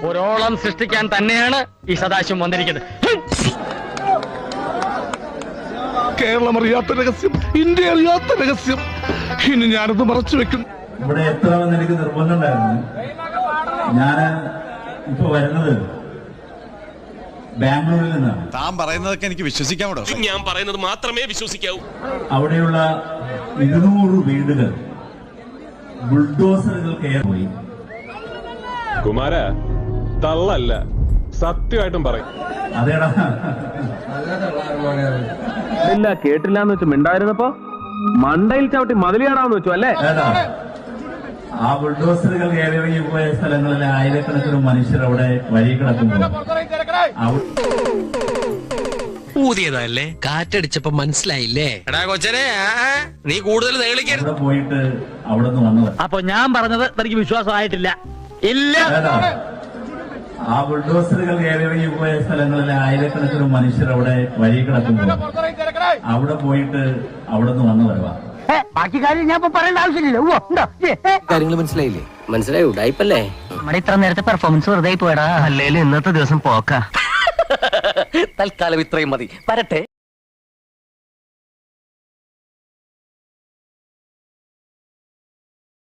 ഒരോളം സൃഷ്ടിക്കാൻ തന്നെയാണ് ഈ സദാശിവം വന്നിരിക്കുന്നത്. കേരളം അറിയാത്ത രഹസ്യം, ഇന്ത്യ അറിയാത്ത രഹസ്യം, ഇനി ഞാനത് മറച്ചു വെക്കുന്നു. ഇവിടെ എത്തണമെന്ന് എനിക്ക് നിർബന്ധമുണ്ടായിരുന്നു. ഞാന് ഇപ്പൊ വരുന്നത് ബാംഗ്ലൂരിൽ നിന്നാണ്. താൻ പറയുന്നതൊക്കെ എനിക്ക് വിശ്വസിക്കാമോ? ഞാൻ പറയുന്നത് മാത്രമേ വിശ്വസിക്കാവൂ. അവിടെയുള്ള 200 വീടുകൾ ബുൾഡോസറുകൾ കയറിപ്പോയി. കുമാര തള്ളല്ല, സത്യമായിട്ടും പറയും. അതേടാ, ഇല്ല കേട്ടില്ല എന്ന് വെച്ചു മിണ്ടായിരുന്നപ്പോ മണ്ടയിൽ ചവിട്ടി മതിലിയാടാന്ന് വെച്ചു അല്ലേ? ആ ബുൾഡോസറുകൾ കയറി പോയ സ്ഥലങ്ങളിലെ ആയിരക്കണക്കിന് മനുഷ്യർ അവിടെ വഴി കിടക്കുമ്പോൾ ഊതിയതല്ലേ, കാറ്റടിച്ചപ്പോ മനസ്സിലായില്ലേ? എടാ കൊച്ചനെ, നീ കൂടുതൽ അവിടെ പോയിട്ട് അവിടെ നിന്ന് വന്നത്. അപ്പൊ ഞാൻ പറഞ്ഞത് തനിക്ക് വിശ്വാസമായിട്ടില്ല. ഇല്ല, ആ ബുൾഡോസറുകൾ കയറി പോയ സ്ഥലങ്ങളിലെ ആയിരക്കണക്കിന് മനുഷ്യർ അവിടെ വഴി കിടക്കുമ്പോൾ അവിടെ പോയിട്ട് അവിടെ നിന്ന് വന്നു വരവാ. ബാക്കി കാര്യം ഞാൻ പറയേണ്ട ആവശ്യമില്ലല്ലോ. കാര്യങ്ങൾ മനസ്സിലായില്ലേ? മനസ്സിലായി. ഉടായിപ്പല്ലേ നമ്മുടെ ഇത്ര നേരത്തെ പെർഫോമൻസ് വെറുതെ പോയടാ. അല്ലേലും ഇന്നത്തെ ദിവസം പോക്ക. തൽക്കാലം ഇത്രയും മതി. വരട്ടെ.